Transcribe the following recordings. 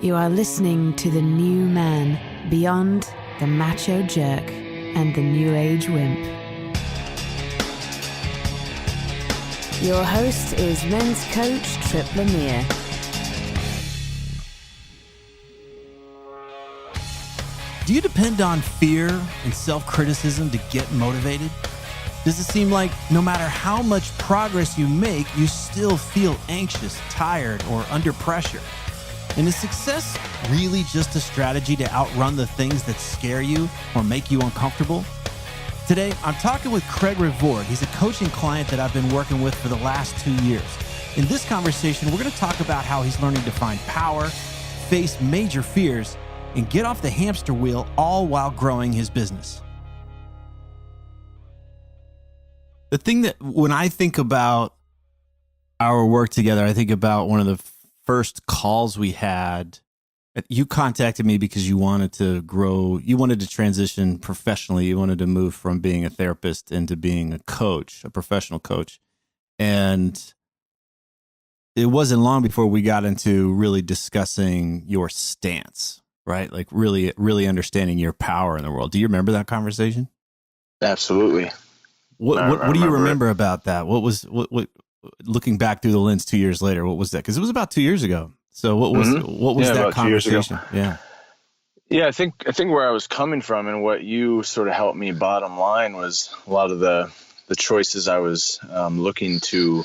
You are listening to the new man beyond the macho jerk and the new age wimp. Your host is men's coach Tripp Lanier. Do you depend on fear and self-criticism to get motivated? Does it seem like no matter how much progress you make, you still feel anxious, tired, or under pressure? And is success really just a strategy to outrun the things that scare you or make you uncomfortable? Today, I'm talking with Craig Revord. He's a coaching client that I've been working with for the last 2 years. In this conversation, we're going to talk about how he's learning to find power, face major fears, and get off the hamster wheel, all while growing his business. The thing that when I think about our work together, I think about one of the first calls we had. You contacted me because you wanted to grow, you wanted to transition professionally. You wanted to move from being a therapist into being a coach, a professional coach. And it wasn't long before we got into really discussing your stance, right? Like really understanding your power in the world. Do you remember that conversation? Absolutely. What do you remember about that? What looking back through the lens 2 years later, what was that? Because it was about 2 years ago. So what was that conversation? Yeah, I think where I was coming from and what you sort of helped me bottom line was a lot of the choices I was looking to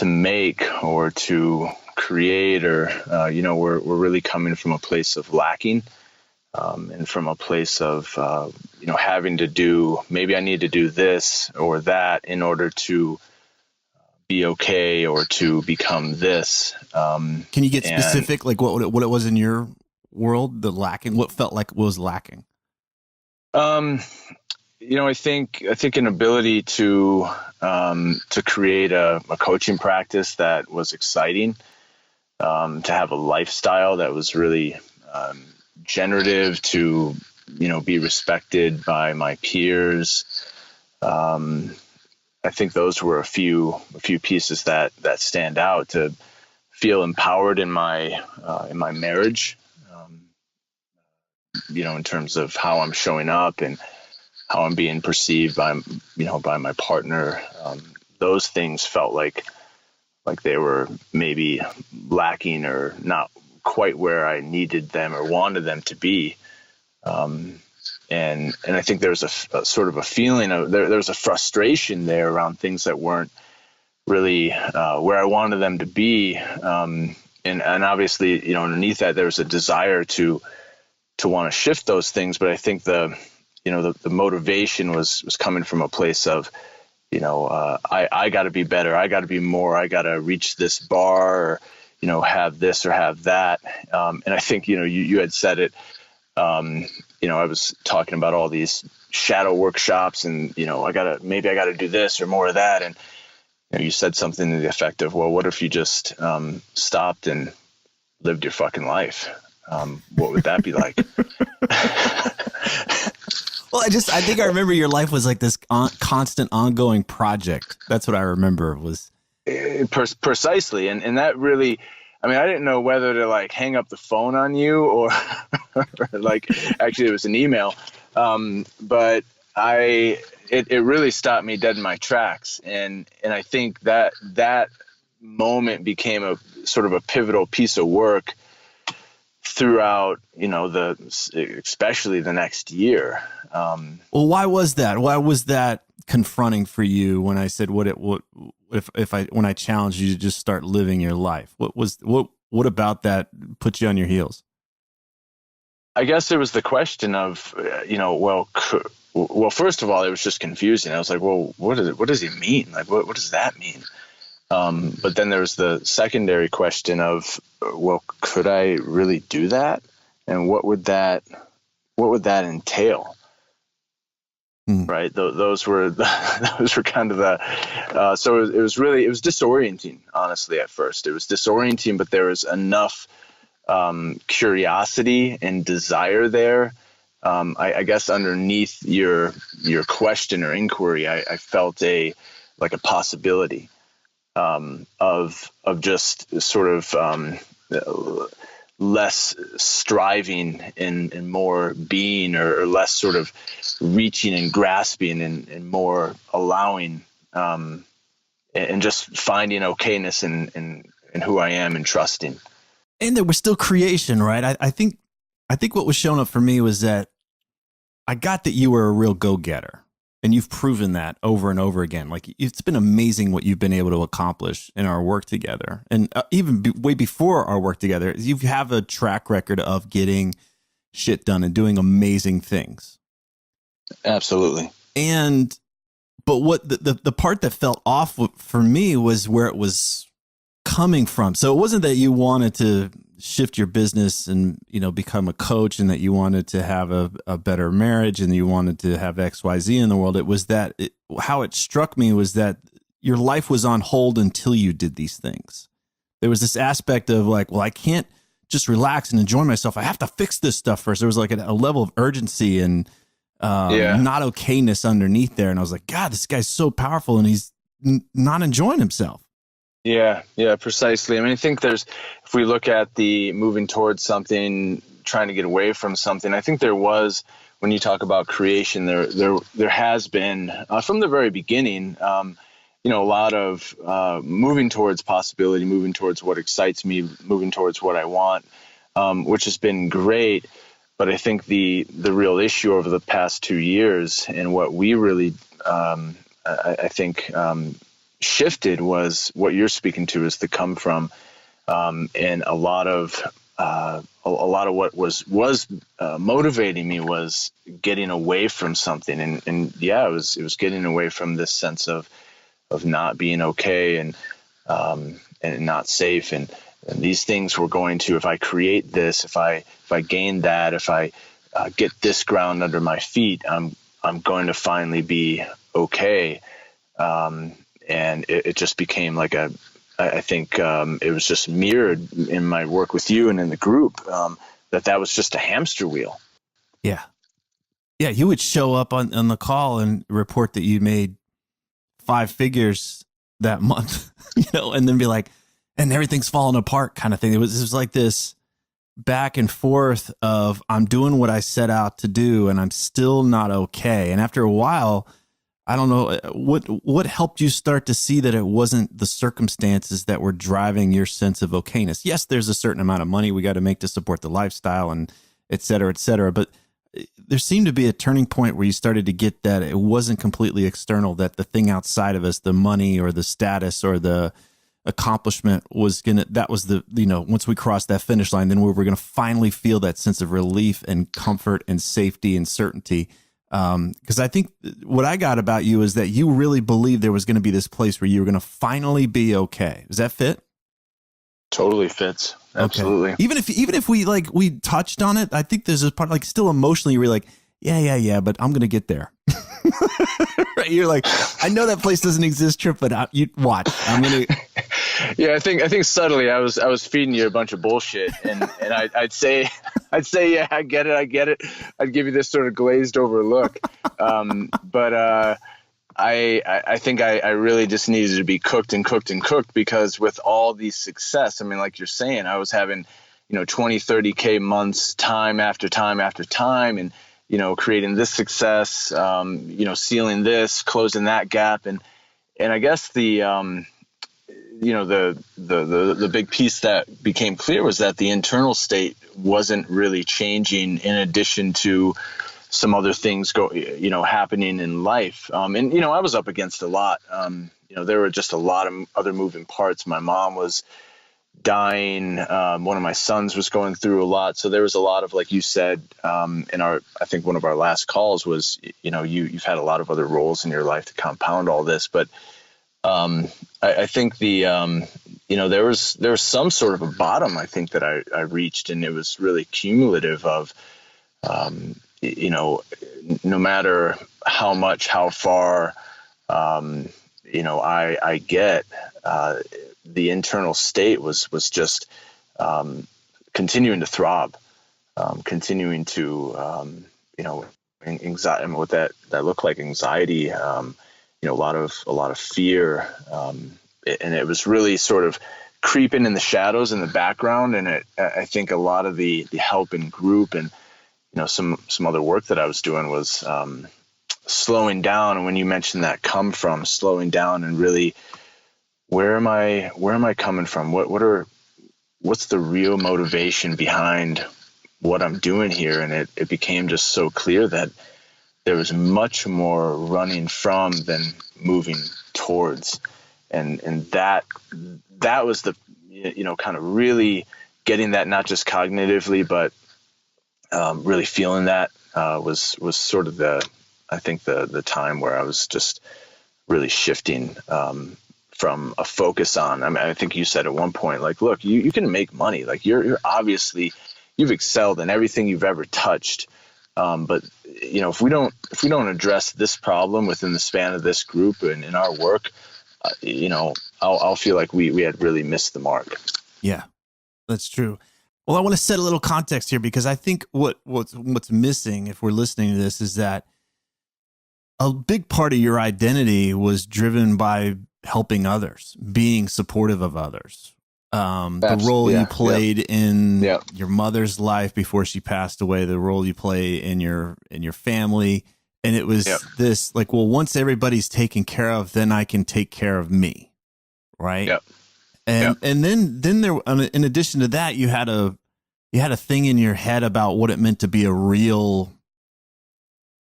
make or to create, or we're really coming from a place of lacking. And from a place of, having to do, maybe I need to do this or that in order to be okay or to become this. Can you get specific, like what it was in your world, the lacking, what felt like was lacking? I think an ability to create a coaching practice that was exciting, to have a lifestyle that was really, generative, to be respected by my peers. I think those were a few pieces that stand out. To feel empowered in my marriage, in terms of how I'm showing up and how I'm being perceived by my partner. Those things felt like they were maybe lacking or not quite where I needed them or wanted them to be. And I think there's a sort of a feeling of there's a frustration there around things that weren't really where I wanted them to be. And obviously, underneath that, there's a desire to want to shift those things. But I think the motivation was coming from a place of, I got to be better. I got to be more. I got to reach this bar, or, have this or have that. And I think, you had said it, I was talking about all these shadow workshops and, I got to do this or more of that. And, you said something to the effect of, well, what if you just stopped and lived your fucking life? What would that be like? Well, I think I remember your life was like this constant ongoing project. That's what I remember was. Precisely. And that really, I didn't know whether to like hang up the phone on you or like, actually it was an email. But it really stopped me dead in my tracks. And I think that moment became a sort of a pivotal piece of work throughout, especially the next year. Well, why was that? Why was that confronting for you when I said when I challenged you to just start living your life? What about that put you on your heels? I guess it was the question of, well, first of all, it was just confusing. I was like, well, what does he mean? Like, what does that mean? But then there was the secondary question of, well, could I really do that? And what would that entail? Right. Those were kind of the, so it was disorienting, honestly, at first. It was disorienting, but there was enough curiosity and desire there. I guess underneath your question or inquiry, I felt a possibility of just sort of less striving and more being, or less sort of reaching and grasping, and more allowing, and just finding okayness in who I am and trusting. And there was still creation, right? I think what was showing up for me was that I got that you were a real go-getter, and you've proven that over and over again. Like, it's been amazing what you've been able to accomplish in our work together. And even way before our work together, you have a track record of getting shit done and doing amazing things. Absolutely. But what the part that felt off for me was where it was coming from. So it wasn't that you wanted to shift your business and, become a coach, and that you wanted to have a better marriage, and you wanted to have XYZ in the world. It was that how it struck me was that your life was on hold until you did these things. There was this aspect of like, well, I can't just relax and enjoy myself. I have to fix this stuff first. There was like a level of urgency and not okayness underneath there. And I was like, God, this guy's so powerful, and he's not enjoying himself. Yeah, precisely. I mean, I think if we look at the moving towards something, trying to get away from something, I think there was, when you talk about creation, there has been from the very beginning, a lot of moving towards possibility, moving towards what excites me, moving towards what I want, which has been great. But I think the real issue over the past 2 years, and what we really, I think, shifted, was what you're speaking to, is the come from, and a lot of what was motivating me was getting away from something, and it was getting away from this sense of not being okay, and not safe, and these things were going to, if I create this, if I gain that, if I get this ground under my feet, I'm going to finally be okay. And it just became like I think it was just mirrored in my work with you and in the group, that was just a hamster wheel. Yeah. Yeah. You would show up on the call and report that you made 5 figures that month, and then be like, and everything's falling apart kind of thing. It was like this back and forth of, I'm doing what I set out to do and I'm still not okay. And after a while, I don't know what helped you start to see that it wasn't the circumstances that were driving your sense of okayness. Yes, there's a certain amount of money we got to make to support the lifestyle, and et cetera, et cetera. But there seemed to be a turning point where you started to get that it wasn't completely external, that the thing outside of us, the money or the status or the accomplishment, was once we crossed that finish line, then we were going to finally feel that sense of relief and comfort and safety and certainty. Because I think what I got about you is that you really believed there was going to be this place where you were going to finally be okay. Does that fit? Totally fits. Absolutely. Okay. Even if we touched on it, I think there's this part, like, still emotionally, we're like, yeah, but I'm going to get there. Right? You're like, I know that place doesn't exist, Tripp, but you watch. I'm going to. Yeah, I think subtly I was feeding you a bunch of bullshit, and I'd say, yeah, I get it. I'd give you this sort of glazed over look, but I think I really just needed to be cooked, because with all the success, I mean, like you're saying, I was having 20, 30K months, time after time after time, and creating this success, sealing this, closing that gap, and I guess the big piece that became clear was that the internal state wasn't really changing, in addition to some other things happening in life. And I was up against a lot. There were just a lot of other moving parts. My mom was dying. One of my sons was going through a lot. So there was a lot of, like you said, I think one of our last calls was, you've had a lot of other roles in your life to compound all this, but I think there was some sort of a bottom, I think, that I reached, and it was really cumulative of, no matter how much, how far, I get, the internal state was just, continuing to throb, continuing to, anxiety, and what that looked like, anxiety, a lot of fear. And it was really sort of creeping in the shadows in the background. And I think a lot of the help in group and, some other work that I was doing was slowing down. And when you mentioned that come from, slowing down and really, where am I coming from? What's the real motivation behind what I'm doing here? And it became just so clear that there was much more running from than moving towards. And that was the, kind of really getting that, not just cognitively, but really feeling that was sort of the time where I was just really shifting from a focus on. I mean, I think you said at one point, like, look, you can make money. Like you're obviously, you've excelled in everything you've ever touched. But if we don't address this problem within the span of this group and in our work, I'll feel like we had really missed the mark. Yeah, that's true. Well, I want to set a little context here, because I think what's missing, if we're listening to this, is that a big part of your identity was driven by helping others, being supportive of others. The role you played in your mother's life before she passed away, the role you play in your family. And it was this, like, well, once everybody's taken care of, then I can take care of me. Right. Yep. And then there, in addition to that, you had a thing in your head about what it meant to be a real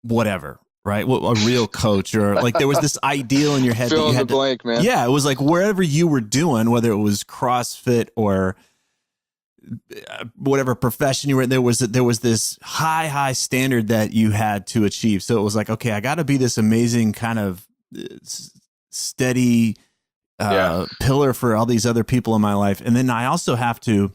whatever, right? A real coach, or like there was this ideal in your head. Fill that you in had the blank, man. Yeah, it was like wherever you were doing, whether it was CrossFit or whatever profession you were in, there was this high standard that you had to achieve. So it was like, okay, I got to be this amazing kind of steady pillar for all these other people in my life. And then I also have to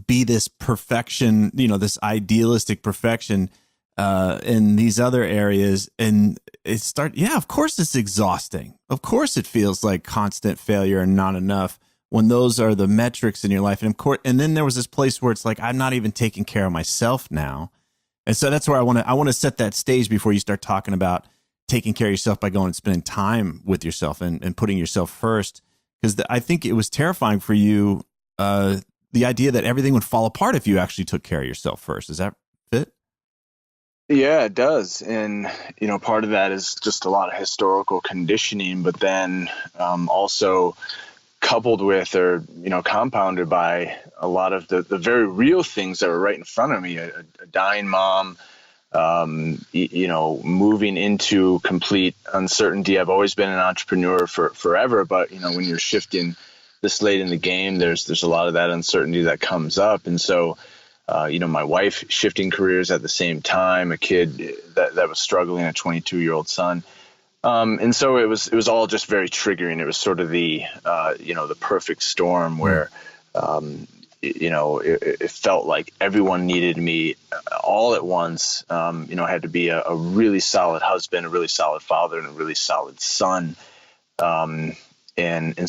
be this perfection, this idealistic perfection in these other areas. And of course it's exhausting. Of course it feels like constant failure and not enough when those are the metrics in your life. And of course, and then there was this place where it's like, I'm not even taking care of myself now. And so that's where I want to set that stage before you start talking about taking care of yourself by going and spending time with yourself and putting yourself first. Because I think it was terrifying for you, the idea that everything would fall apart if you actually took care of yourself first. Does that fit? Yeah, it does. And, part of that is just a lot of historical conditioning, but then also coupled with or, compounded by a lot of the very real things that were right in front of me, a dying mom, moving into complete uncertainty. I've always been an entrepreneur forever, but, when you're shifting this late in the game, there's a lot of that uncertainty that comes up. And so, my wife shifting careers at the same time, a kid that was struggling, a 22-year-old son. And so it was all just very triggering. It was sort of the perfect storm where, it felt like everyone needed me all at once. I had to be a really solid husband, a really solid father, and a really solid son. And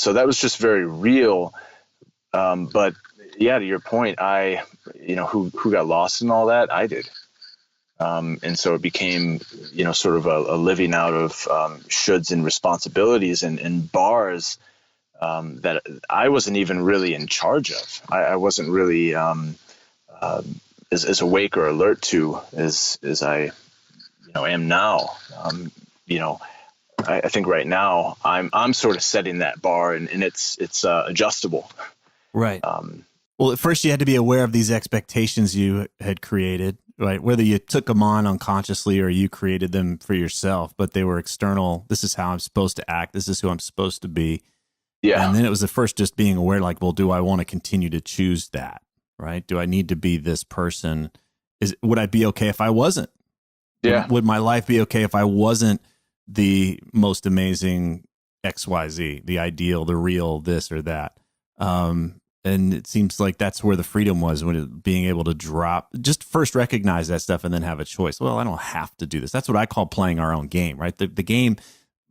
so that was just very real. But yeah, to your point, who got lost in all that? I did. And so it became, sort of a living out of shoulds and responsibilities and bars that I wasn't even really in charge of. I wasn't really as awake or alert to as I am now. I think right now I'm sort of setting that bar, and it's adjustable. Right. Well, at first you had to be aware of these expectations you had created, right? Whether you took them on unconsciously or you created them for yourself, but they were external. This is how I'm supposed to act. This is who I'm supposed to be. Yeah. And then it was the first just being aware, like, well, do I want to continue to choose that, right? Do I need to be this person? Would I be okay if I wasn't? Yeah. Would my life be okay if I wasn't the most amazing XYZ, the ideal, the real this or that? And it seems like that's where the freedom was, being able to just first recognize that stuff and then have a choice. Well, I don't have to do this. That's what I call playing our own game, right? The game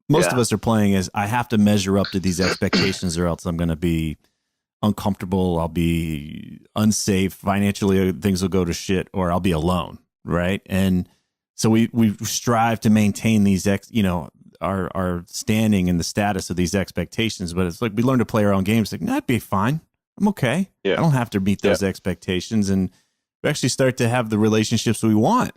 most of us are playing is I have to measure up to these expectations or else I'm going to be uncomfortable. I'll be unsafe financially. Things will go to shit, or I'll be alone. Right. And so we strive to maintain these, our standing and the status of these expectations. But it's like we learn to play our own games. Like, that'd be fine. I'm okay. Yeah. I don't have to meet those expectations, and we actually start to have the relationships we want.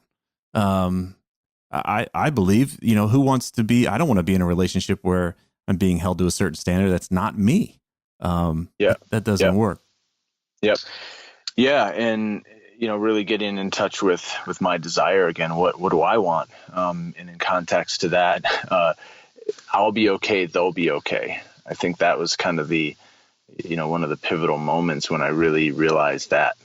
I believe, who wants to be? I don't want to be in a relationship where I'm being held to a certain standard that's not me. That doesn't work. Yep. Yeah, and really getting in touch with my desire again. What do I want? And in context to that, I'll be okay. They'll be okay. I think that was kind of the one of the pivotal moments when I really realized that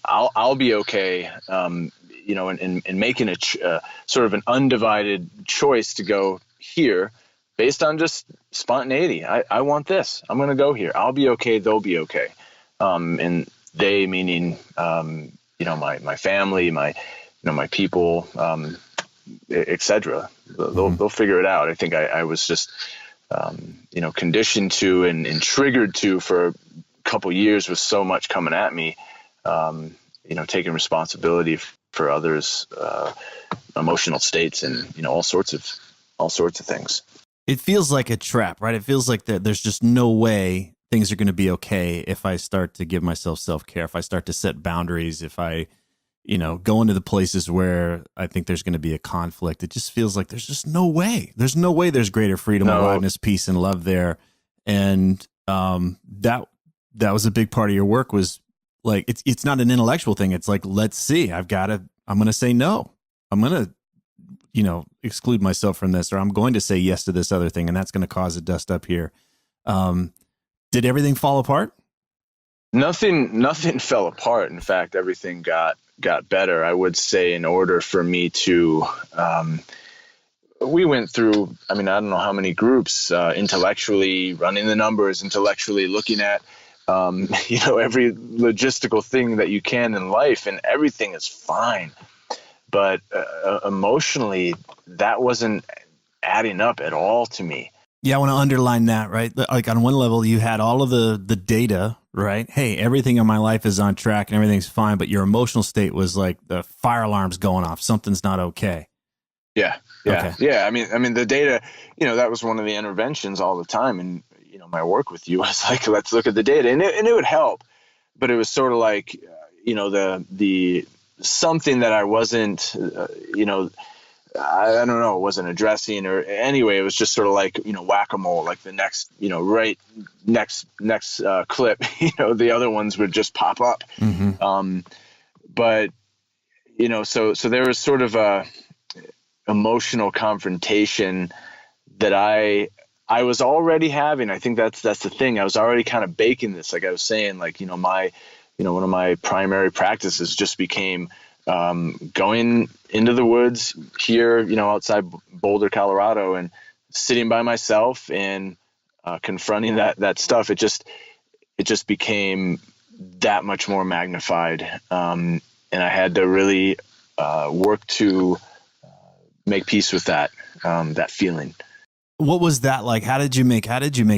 I'll be okay. In making a sort of an undivided choice to go here based on just spontaneity. I want this. I'm going to go here. I'll be okay. They'll be okay. And they meaning, my family, my people, et cetera. They'll figure it out. I think I was just, conditioned to and triggered to for a couple years with so much coming at me, taking responsibility for others' emotional states and, all sorts of things. It feels like a trap, right? It feels like that there's just no way things are going to be okay if I start to give myself self-care, if I start to set boundaries, if I, go into the places where I think there's going to be a conflict. It just feels like there's just no way. There's no way there's greater freedom, aliveness, peace, and love there. And that was a big part of your work, was like, it's not an intellectual thing. It's like, let's see, I'm going to say no. I'm going to, exclude myself from this, or I'm going to say yes to this other thing. And that's going to cause a dust up here. Did everything fall apart? Nothing fell apart. In fact, everything got better. I would say in order for me to, we went through, I don't know how many groups, intellectually running the numbers, intellectually looking at, every logistical thing that you can in life, and everything is fine. But emotionally, that wasn't adding up at all to me. Yeah, I want to underline that, right? Like on one level, you had all of the data, right? Hey, everything in my life is on track and everything's fine, but your emotional state was like the fire alarm's going off. Something's not okay. Yeah. Okay. Yeah. I mean, the data, that was one of the interventions all the time. And, my work with you was like, let's look at the data, and it would help, but it was sort of like, the something that I wasn't, I don't know, wasn't addressing, or anyway, it was just sort of like, whack-a-mole, like the next, next clip, the other ones would just pop up. Mm-hmm. But, so there was sort of a emotional confrontation that I was already having. I think that's the thing. I was already kind of baking this. Like I was saying, like, one of my primary practices just became going into the woods here, outside Boulder, Colorado, and sitting by myself and confronting that stuff. It just became that much more magnified. And I had to really work to make peace with that feeling. What was that like? How did you make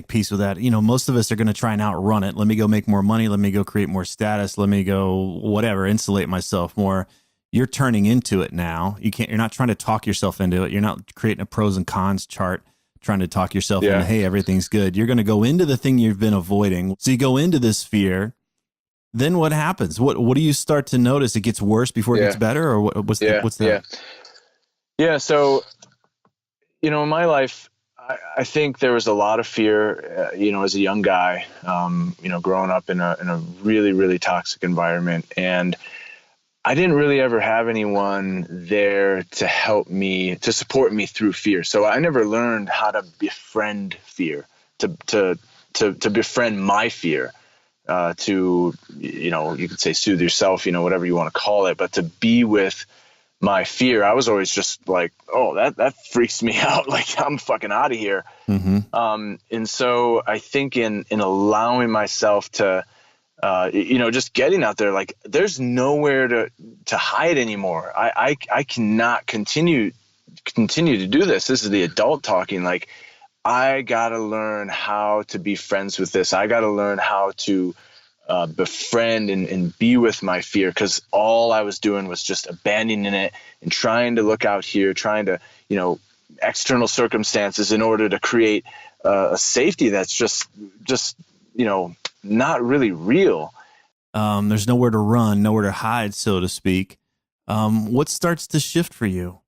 peace with that? Most of us are going to try and outrun it. Let me go make more money. Let me go create more status. Let me go whatever, insulate myself more. You're turning into it now. You're not trying to talk yourself into it. You're not creating a pros and cons chart, trying to talk yourself into, hey, everything's good. You're going to go into the thing you've been avoiding. So you go into this fear. Then what happens? What do you start to notice? It gets worse before it gets better, or what's that? Yeah. So, in my life, I think there was a lot of fear, as a young guy, growing up in a really, really toxic environment. And I didn't really ever have anyone there to help me, to support me through fear. So I never learned how to befriend fear, to befriend my fear, to, you could say soothe yourself, whatever you want to call it, but to be with my fear. I was always just like, oh, that freaks me out. Like, I'm fucking out of here. Mm-hmm. And so I think in allowing myself to, just getting out there, like there's nowhere to hide anymore. I cannot continue to do this. This is the adult talking. Like, I got to learn how to be friends with this. I got to learn how to befriend and be with my fear, because all I was doing was just abandoning it and trying to look out here, trying to, external circumstances in order to create a safety that's just not really real. There's nowhere to run, nowhere to hide, so to speak. What starts to shift for you?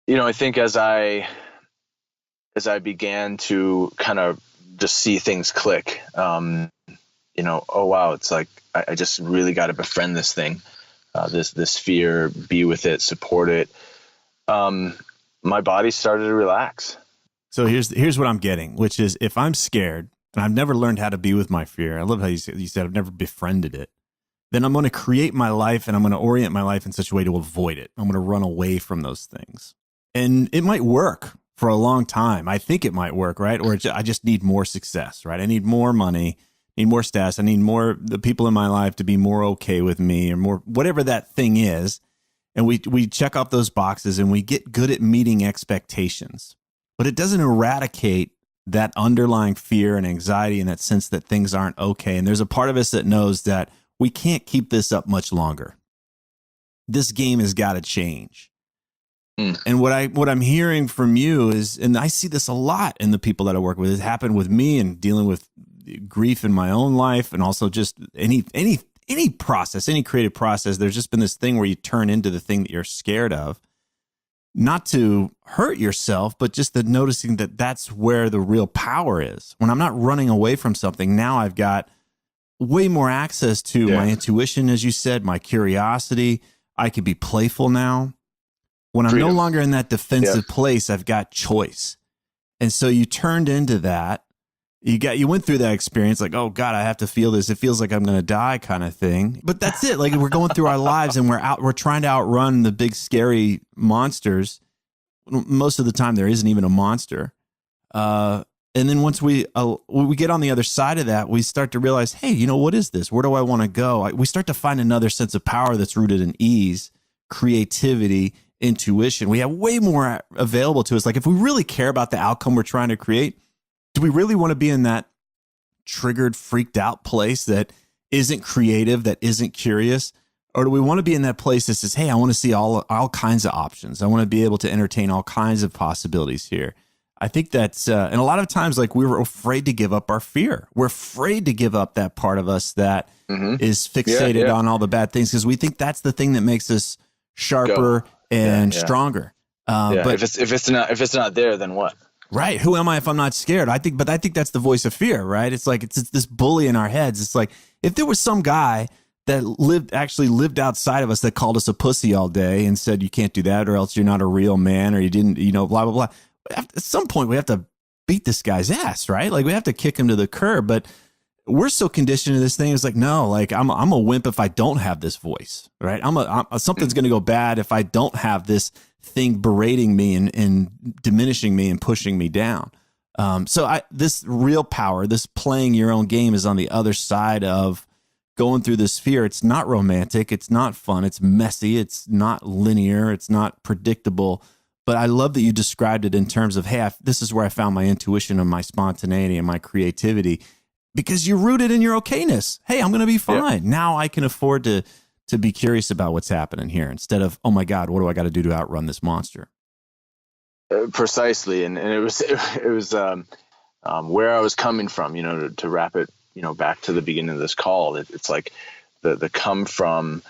I think as I began to kind of just see things click, oh wow, it's like I just really got to befriend this thing, this fear, be with it, support it. My body started to relax. So here's what I'm getting, which is if I'm scared and I've never learned how to be with my fear, I love how you said I've never befriended it, then I'm going to create my life and I'm going to orient my life in such a way to avoid it. I'm going to run away from those things. And it might work for a long time. I think it might work, right? Or I just need more success, right? I need more money, need more status. I need more the people in my life to be more okay with me or more, whatever that thing is. And we check off those boxes and we get good at meeting expectations. But it doesn't eradicate that underlying fear and anxiety and that sense that things aren't okay. And there's a part of us that knows that we can't keep this up much longer. This game has got to change. And what I'm hearing from you is, and I see this a lot in the people that I work with, it happened with me and dealing with grief in my own life, and also just any process, any creative process. There's just been this thing where you turn into the thing that you're scared of, not to hurt yourself, but just the noticing that that's where the real power is. When I'm not running away from something, now I've got way more access to my intuition, as you said, my curiosity. I could be playful now. When I'm no longer in that defensive place, I've got choice. And so you turned into that. You went through that experience like, oh God, I have to feel this. It feels like I'm going to die kind of thing. But that's it. Like we're going through our lives and we're trying to outrun the big scary monsters. Most of the time there isn't even a monster. And then once we get on the other side of that, we start to realize, hey, what is this? Where do I want to go? We start to find another sense of power that's rooted in ease, creativity, intuition. We have way more available to us. Like if we really care about the outcome we're trying to create, do we really want to be in that triggered, freaked out place that isn't creative, that isn't curious? Or do we want to be in that place that says, hey, I want to see all kinds of options. I want to be able to entertain all kinds of possibilities here. I think that's, and a lot of times, like we were afraid to give up our fear. We're afraid to give up that part of us that is fixated on all the bad things because we think that's the thing that makes us sharper and stronger. But if it's not there, then what? Right. Who am I if I'm not scared? I think that's the voice of fear, right? It's like, it's this bully in our heads. It's like, if there was some guy that actually lived outside of us that called us a pussy all day and said, you can't do that, or else you're not a real man, or you didn't, blah, blah, blah. At some point we have to beat this guy's ass, right? Like we have to kick him to the curb, but we're so conditioned to this thing. It's like, no, like I'm a wimp if I don't have this voice, right? Something's going to go bad if I don't have this thing berating me and diminishing me and pushing me down. So this real power, this playing your own game is on the other side of going through this fear. It's not romantic. It's not fun. It's messy. It's not linear. It's not predictable. But I love that you described it in terms of, hey, this is where I found my intuition and my spontaneity and my creativity. Because you're rooted in your okayness. Hey, I'm going to be fine. Yep. Now I can afford to be curious about what's happening here instead of, oh my God, what do I got to do to outrun this monster? Precisely. And it was where I was coming from, to wrap it, back to the beginning of this call. It's like the come from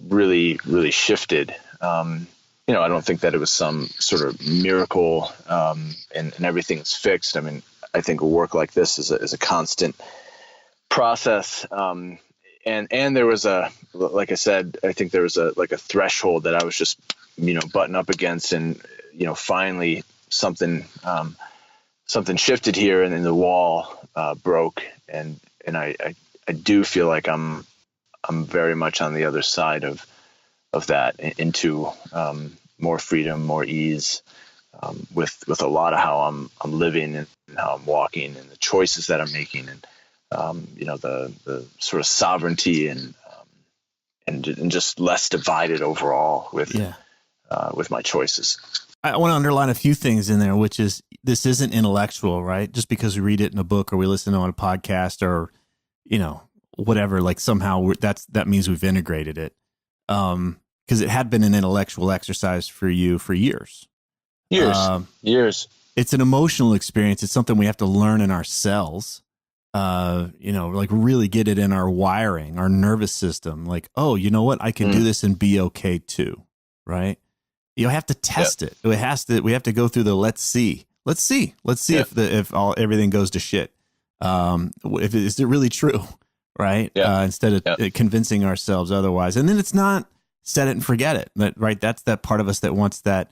really, really shifted. I don't think that it was some sort of miracle and everything's fixed. I mean, I think a work like this is a constant process. And there was like I said, I think there was a threshold that I was just, butting up against, and, finally something shifted here, and then the wall broke. And I do feel like I'm very much on the other side of that, into more freedom, more ease, with a lot of how I'm living and how I'm walking and the choices that I'm making, and the sort of sovereignty and just less divided overall with my choices. I want to underline a few things in there, which is this isn't intellectual, right? Just because we read it in a book or we listen to it on a podcast or whatever, like somehow that means we've integrated it. Because it had been an intellectual exercise for you for years. Years. It's an emotional experience. It's something we have to learn in ourselves. Like really get it in our wiring, our nervous system. Like, oh, you know what? I can do this and be okay too. Right. You have to test it. We have to go through the, let's see if everything goes to shit. Is it really true? Right. Instead of convincing ourselves otherwise. And then it's not set it and forget it. Right. That's that part of us that wants that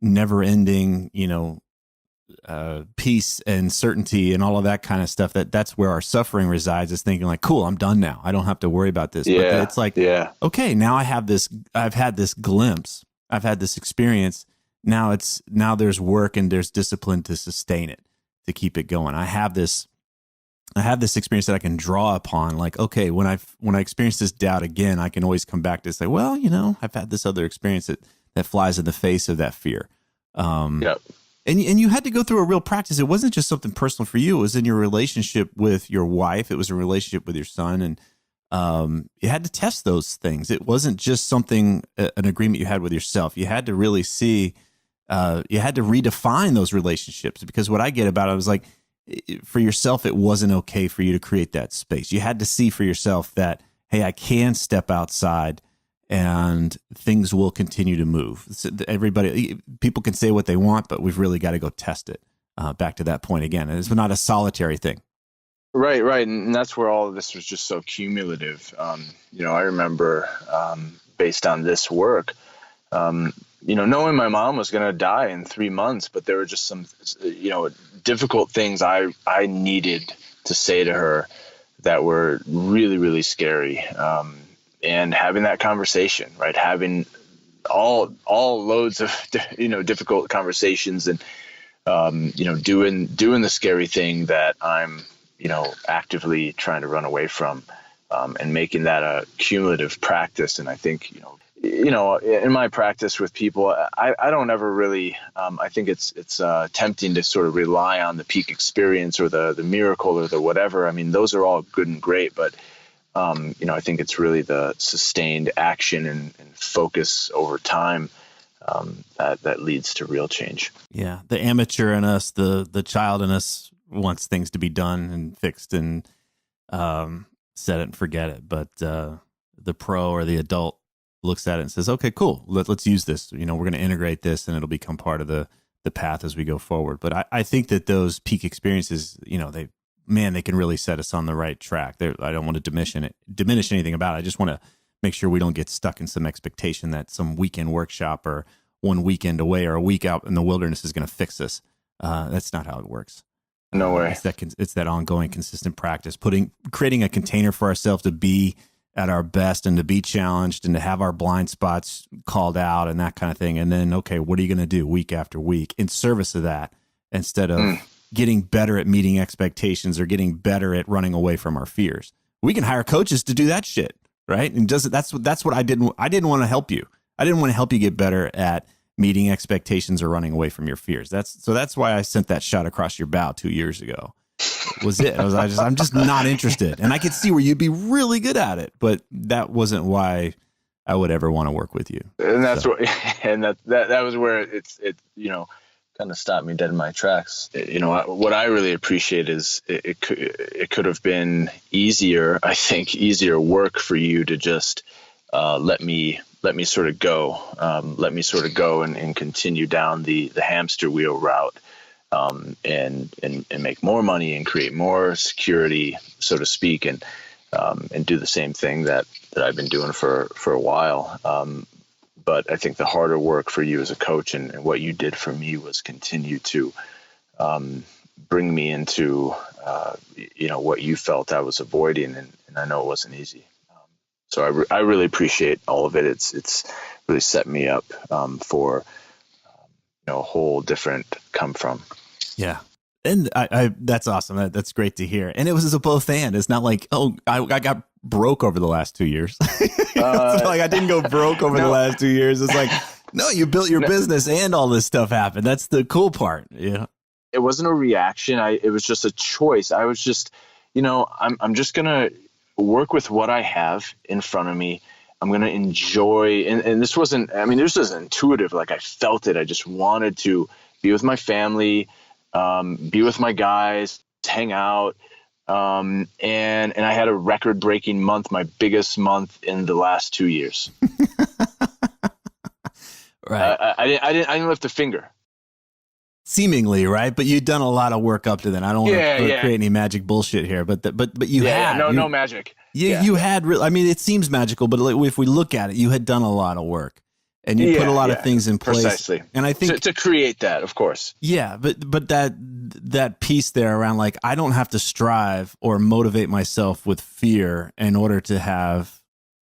never ending, peace and certainty and all of that kind of stuff. That's where our suffering resides, is thinking like, cool, I'm done now. I don't have to worry about this. Yeah. But it's like, okay, now I've had this glimpse. I've had this experience. Now there's work and there's discipline to sustain it, to keep it going. I have this experience that I can draw upon. Like, okay, when I experience this doubt again, I can always come back to say, well, I've had this other experience that flies in the face of that fear. And you had to go through a real practice. It wasn't just something personal for you. It was in your relationship with your wife. It was a relationship with your son. And you had to test those things. It wasn't just an agreement you had with yourself. You had to really see, you had to redefine those relationships. Because what I get about it was like, for yourself, it wasn't okay for you to create that space. You had to see for yourself that, hey, I can step outside and things will continue to move. People can say what they want, but we've really got to go test it. Back to that point again. It's not a solitary thing. Right. And that's where all of this was just so cumulative. I remember, based on this work, knowing my mom was going to die in 3 months, but there were just some, difficult things I needed to say to her that were really, really scary. And having that conversation, right? Having all loads of, difficult conversations and, doing the scary thing that I'm, actively trying to run away from, and making that a cumulative practice. And I think, in my practice with people, I don't ever really, I think it's tempting to sort of rely on the peak experience or the miracle or the whatever. I mean, those are all good and great, but I think it's really the sustained action and focus over time that leads to real change. Yeah, the amateur in us, the child in us wants things to be done and fixed and set it and forget it. But the pro or the adult looks at it and says, "Okay, cool. Let's use this. We're going to integrate this, and it'll become part of the path as we go forward." But I think that those peak experiences, they can really set us on the right track. I don't want to diminish anything about it. I just want to make sure we don't get stuck in some expectation that some weekend workshop or one weekend away or a week out in the wilderness is going to fix us. That's not how it works. No way. It's that ongoing, consistent practice, creating a container for ourselves to be at our best and to be challenged and to have our blind spots called out and that kind of thing. And then, okay, what are you going to do week after week in service of that, instead of getting better at meeting expectations or getting better at running away from our fears? We can hire coaches to do that shit, right? And that's what I didn't want to help you. I didn't want to help you get better at meeting expectations or running away from your fears. That's why I sent that shot across your bow 2 years ago. Was it? I'm just not interested. And I could see where you'd be really good at it, but that wasn't why I would ever want to work with you. And that's that was where it kind of stopped me dead in my tracks. What I really appreciate is it could have been easier work for you to just let me sort of go, and continue down the hamster wheel route, and make more money and create more security, so to speak, and do the same thing that I've been doing for a while. But I think the harder work for you as a coach and what you did for me was continue to bring me into what you felt I was avoiding, and I know it wasn't easy. So I really appreciate all of it. It's really set me up for a whole different come from. Yeah. And I that's awesome. That's great to hear. And it was a both and. It's not like, I got broke over the last 2 years. It's not like I didn't go broke over the last 2 years. It's like, no, you built your business and all this stuff happened. That's the cool part. Yeah. It wasn't a reaction. It was just a choice. I was just, I'm just going to work with what I have in front of me I'm going to enjoy, and this wasn't, I mean, this was intuitive. Like I felt it. I just wanted to be with my family, be with my guys, hang out. And I had a record breaking month, my biggest month in the last 2 years. Right. I didn't lift a finger. Seemingly, right? But you'd done a lot of work up to then. I don't want to create any magic bullshit here, but you had. No magic. You had, I mean, it seems magical, but if we look at it, you had done a lot of work and you put a lot of things in place. Precisely. And I think to create that, of course. Yeah. But that piece there around like, I don't have to strive or motivate myself with fear in order to have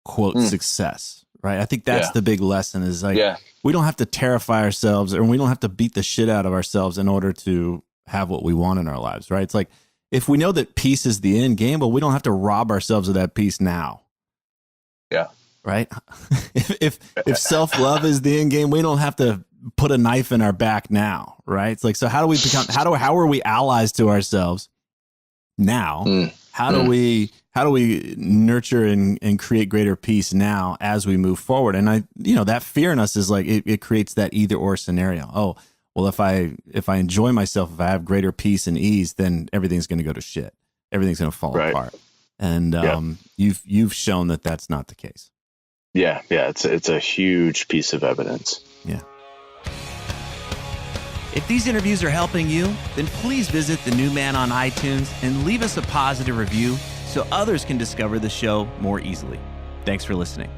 quote success. Right. I think that's the big lesson is like, we don't have to terrify ourselves or we don't have to beat the shit out of ourselves in order to have what we want in our lives. Right. It's like, if we know that peace is the end game, but we don't have to rob ourselves of that peace now. Yeah. Right. If self-love is the end game, we don't have to put a knife in our back now. Right. It's like, so how do we become, how are we allies to ourselves now? How do we nurture and create greater peace now as we move forward? And that fear in us is like, it creates that either or scenario. Oh, well, if I enjoy myself, if I have greater peace and ease, then everything's going to go to shit. Everything's going to fall apart. And you've shown that that's not the case. Yeah. It's a huge piece of evidence. Yeah. If these interviews are helping you, then please visit The New Man on iTunes and leave us a positive review so others can discover the show more easily. Thanks for listening.